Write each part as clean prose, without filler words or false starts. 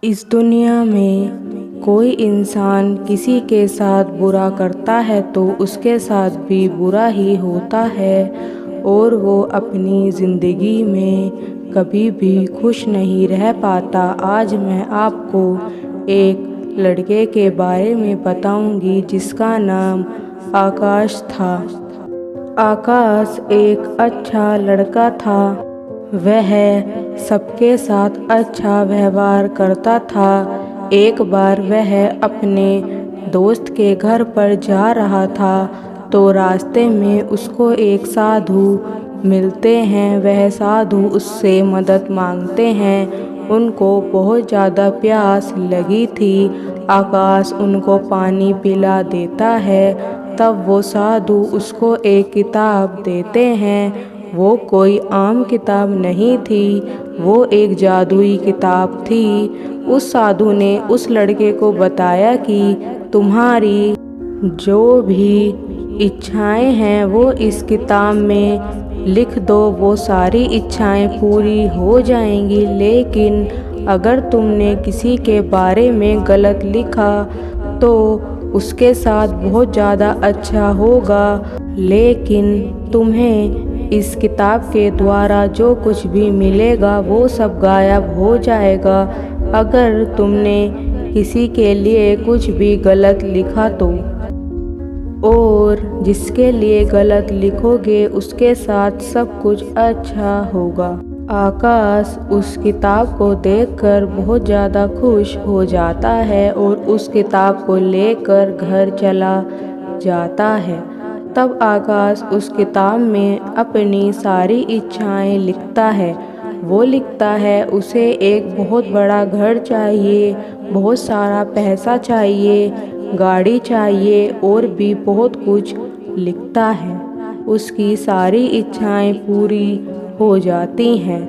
इस दुनिया में कोई इंसान किसी के साथ बुरा करता है तो उसके साथ भी बुरा ही होता है और वो अपनी ज़िंदगी में कभी भी खुश नहीं रह पाता। आज मैं आपको एक लड़के के बारे में बताऊंगी जिसका नाम आकाश था। आकाश एक अच्छा लड़का था। वह सबके साथ अच्छा व्यवहार करता था। एक बार वह अपने दोस्त के घर पर जा रहा था तो रास्ते में उसको एक साधु मिलते हैं। वह साधु उससे मदद मांगते हैं। उनको बहुत ज़्यादा प्यास लगी थी। आकाश उनको पानी पिला देता है। तब वो साधु उसको एक किताब देते हैं। वो कोई आम किताब नहीं थी, वो एक जादुई किताब थी। उस साधु ने उस लड़के को बताया कि तुम्हारी जो भी इच्छाएं हैं वो इस किताब में लिख दो, वो सारी इच्छाएं पूरी हो जाएंगी। लेकिन अगर तुमने किसी के बारे में गलत लिखा तो उसके साथ बहुत ज़्यादा अच्छा होगा, लेकिन तुम्हें इस किताब के द्वारा जो कुछ भी मिलेगा वो सब गायब हो जाएगा। अगर तुमने किसी के लिए कुछ भी गलत लिखा तो, और जिसके लिए गलत लिखोगे उसके साथ सब कुछ अच्छा होगा। आकाश उस किताब को देखकर बहुत ज़्यादा खुश हो जाता है और उस किताब को लेकर घर चला जाता है। तब आकाश उस किताब में अपनी सारी इच्छाएं लिखता है। वो लिखता है उसे एक बहुत बड़ा घर चाहिए, बहुत सारा पैसा चाहिए, गाड़ी चाहिए और भी बहुत कुछ लिखता है। उसकी सारी इच्छाएं पूरी हो जाती हैं।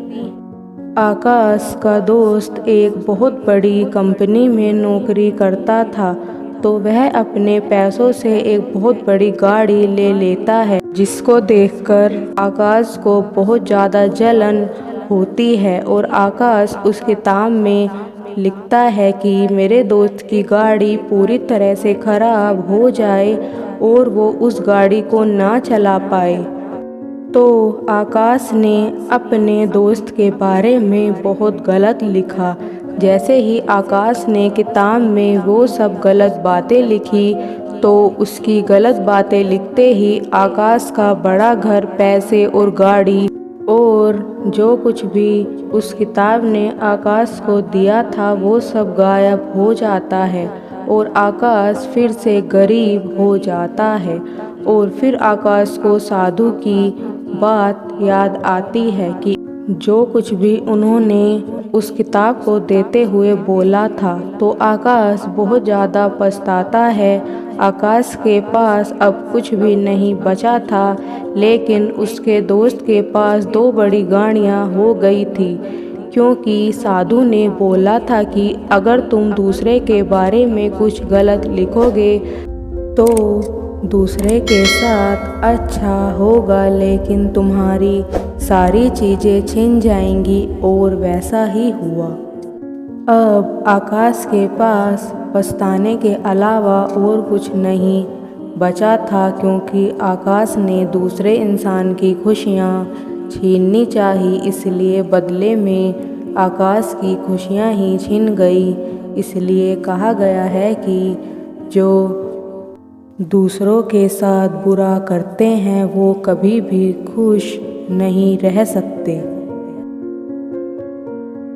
आकाश का दोस्त एक बहुत बड़ी कंपनी में नौकरी करता था तो वह अपने पैसों से एक बहुत बड़ी गाड़ी ले लेता है, जिसको देखकर आकाश को बहुत ज़्यादा जलन होती है। और आकाश उस किताब में लिखता है कि मेरे दोस्त की गाड़ी पूरी तरह से ख़राब हो जाए और वो उस गाड़ी को ना चला पाए। तो आकाश ने अपने दोस्त के बारे में बहुत गलत लिखा। जैसे ही आकाश ने किताब में वो सब गलत बातें लिखी तो उसकी गलत बातें लिखते ही आकाश का बड़ा घर, पैसे और गाड़ी और जो कुछ भी उस किताब ने आकाश को दिया था वो सब गायब हो जाता है और आकाश फिर से गरीब हो जाता है। और फिर आकाश को साधु की बात याद आती है कि जो कुछ भी उन्होंने उस किताब को देते हुए बोला था। तो आकाश बहुत ज़्यादा पछताता है। आकाश के पास अब कुछ भी नहीं बचा था, लेकिन उसके दोस्त के पास 2 बड़ी गाड़ियाँ हो गई थी, क्योंकि साधु ने बोला था कि अगर तुम दूसरे के बारे में कुछ गलत लिखोगे तो दूसरे के साथ अच्छा होगा, लेकिन तुम्हारी सारी चीज़ें छिन जाएंगी। और वैसा ही हुआ। अब आकाश के पास पछताने के अलावा और कुछ नहीं बचा था, क्योंकि आकाश ने दूसरे इंसान की खुशियाँ छीननी चाहिए, इसलिए बदले में आकाश की खुशियाँ ही छिन गई। इसलिए कहा गया है कि जो दूसरों के साथ बुरा करते हैं वो कभी भी खुश नहीं रह सकते।